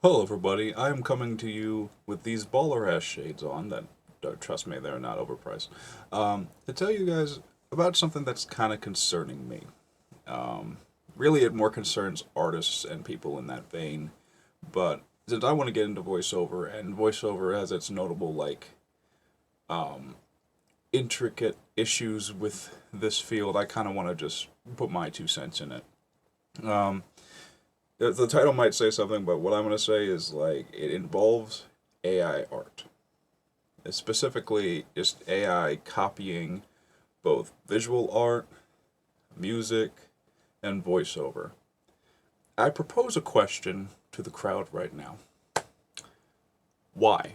Hello, everybody. I am coming to you with these baller ass shades on that, trust me, they're not overpriced. To tell you guys about something that's kind of concerning me. Really, it more concerns artists and people in that vein. But since I want to get into voiceover, and voiceover has its notable, intricate issues with this field, I kind of want to just put my 2 cents in it. Um, the title might say something, but what I'm going to say is it involves AI art. It's specifically just AI copying both visual art, music, and voiceover. I propose a question to the crowd right now. Why?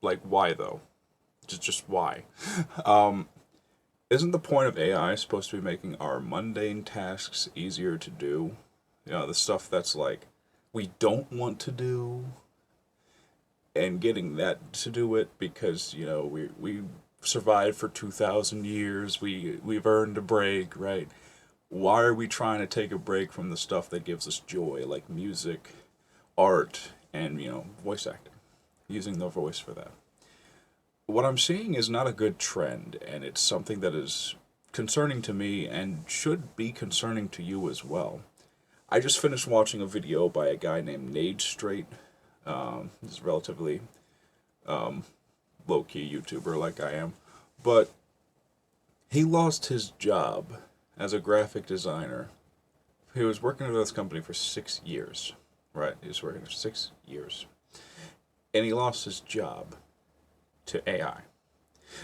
Why though? Just why? Um, isn't the point of AI supposed to be making our mundane tasks easier to do? The stuff that's we don't want to do, and getting that to do it because we survived for 2,000 years. We've earned a break, right? Why are we trying to take a break from the stuff that gives us joy, like music, art, and voice acting, using the voice for that? What I'm seeing is not a good trend, and it's something that is concerning to me and should be concerning to you as well. I just finished watching a video by a guy named Nage Straight. He's relatively low key YouTuber like I am, but he lost his job as a graphic designer. He was working at this company for 6 years, right? He was working for 6 years, and he lost his job to AI.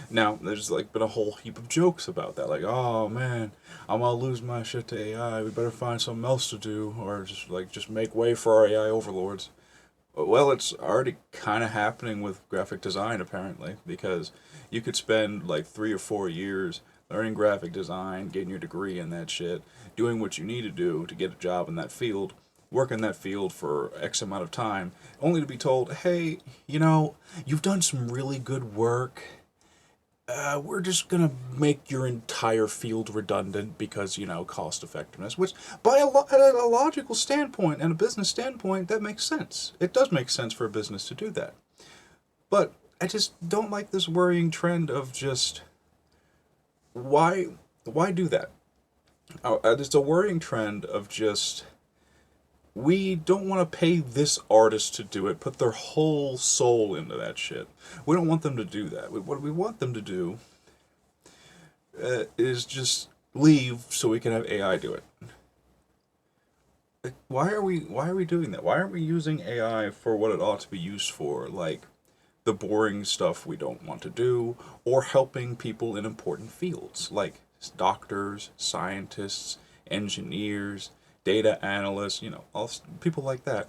Now, there's been a whole heap of jokes about that, like, oh man, I'm gonna lose my shit to AI. We better find something else to do, or just make way for our AI overlords. Well, it's already kind of happening with graphic design, apparently, because you could spend like 3 or 4 years learning graphic design, getting your degree in that shit, doing what you need to do to get a job in that field, work in that field for X amount of time, only to be told, hey, you've done some really good work. We're just gonna make your entire field redundant because cost effectiveness. Which, by a logical standpoint and a business standpoint, that makes sense. It does make sense for a business to do that. But I just don't like this worrying trend of just why why do that. It's a worrying trend of just we don't want to pay this artist to do it, put their whole soul into that shit. We don't want them to do that. What we want them to do is just leave so we can have AI do it. Why are we doing that? Why aren't we using AI for what it ought to be used for, like the boring stuff we don't want to do, or helping people in important fields like doctors, scientists, engineers, data analysts, all people like that.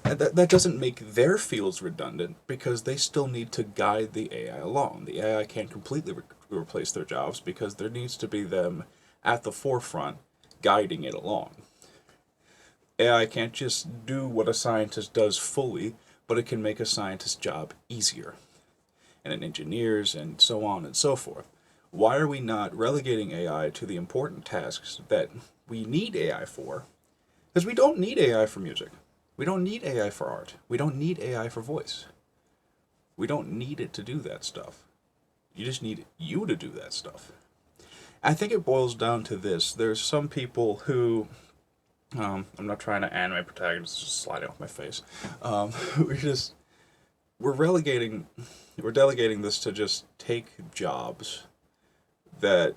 And that doesn't make their fields redundant because they still need to guide the AI along. The AI can't completely replace their jobs because there needs to be them at the forefront guiding it along. AI can't just do what a scientist does fully, but it can make a scientist's job easier, and an engineer's, and so on and so forth. Why are we not relegating AI to the important tasks that we need AI for? Because we don't need AI for music. We don't need AI for art. We don't need AI for voice. We don't need it to do that stuff. You just need you to do that stuff. I think it boils down to this. There's some people who I'm not trying to anime protagonists just sliding off my face. We're just we're relegating, we're delegating this to just take jobs that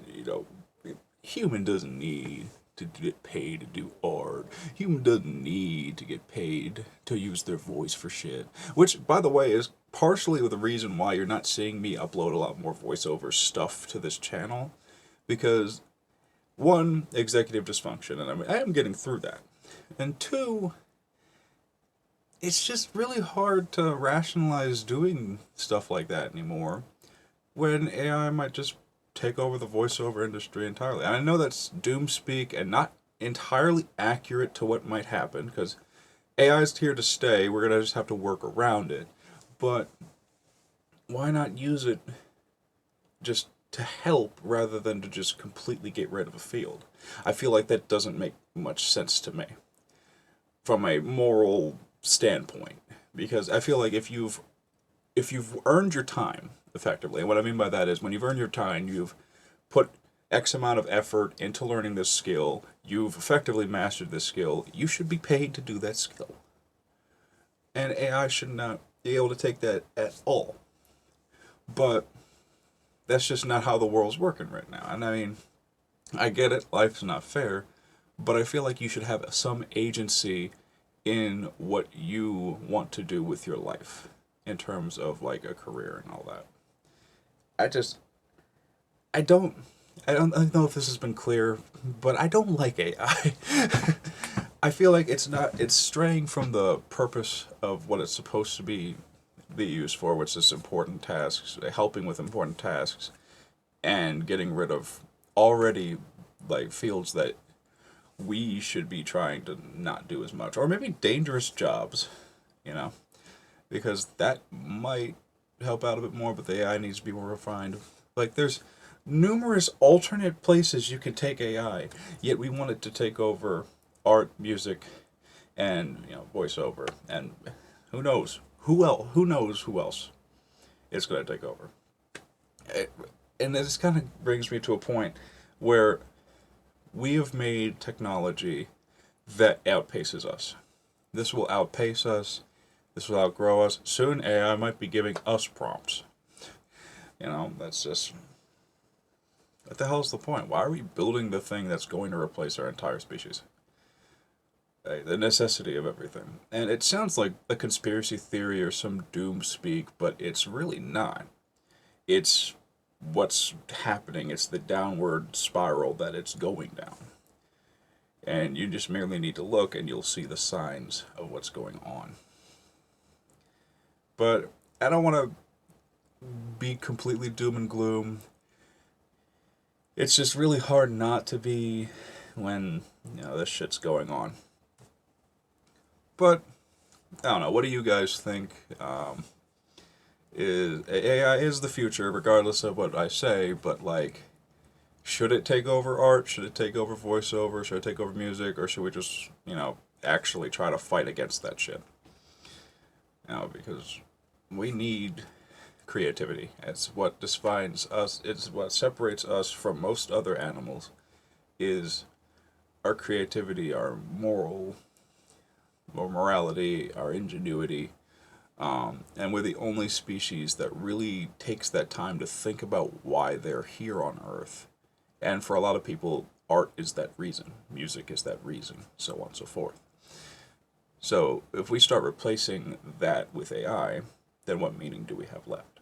human doesn't need to get paid to do art. Human doesn't need to get paid to use their voice for shit. Which, by the way, is partially the reason why you're not seeing me upload a lot more voiceover stuff to this channel, because one, executive dysfunction, and I am getting through that, and two, it's just really hard to rationalize doing stuff like that anymore when AI might just take over the voiceover industry entirely. And I know that's doom speak and not entirely accurate to what might happen because AI is here to stay. We're gonna just have to work around it. But why not use it just to help rather than to just completely get rid of a field? I feel like that doesn't make much sense to me from a moral standpoint, because I feel like if you've earned your time effectively, and what I mean by that is when you've earned your time, you've put X amount of effort into learning this skill, you've effectively mastered this skill, you should be paid to do that skill. And AI should not be able to take that at all. But that's just not how the world's working right now. And I mean, I get it, life's not fair, but I feel like you should have some agency in what you want to do with your life in terms of like a career and all that. I just I don't I don't know if this has been clear, but I don't like AI. I feel like it's straying from the purpose of what it's supposed to be used for, which is important tasks, helping with important tasks, and getting rid of already like fields that we should be trying to not do as much, or maybe dangerous jobs, you know, because that might help out a bit more, but the AI needs to be more refined. Like there's numerous alternate places you can take AI, yet we want it to take over art, music, and voiceover, and who knows who else is going to take over. It, and this kind of brings me to a point where we have made technology that outpaces us. This will outpace us. This will outgrow us. Soon AI might be giving us prompts. That's just... What the hell's the point? Why are we building the thing that's going to replace our entire species? The necessity of everything. And it sounds like a conspiracy theory or some doom speak, but it's really not. It's what's happening. It's the downward spiral that it's going down. And you just merely need to look and you'll see the signs of what's going on. But I don't want to be completely doom and gloom. It's just really hard not to be when, this shit's going on. But, I don't know, what do you guys think? Is AI is the future, regardless of what I say, but like, should it take over art? Should it take over voiceover? Should it take over music? Or should we just, actually try to fight against that shit? Because we need creativity. It's what defines us. It's what separates us from most other animals. Is our creativity, our morality, our ingenuity, and we're the only species that really takes that time to think about why they're here on Earth. And for a lot of people, art is that reason, music is that reason, so on and so forth. So if we start replacing that with AI, then what meaning do we have left?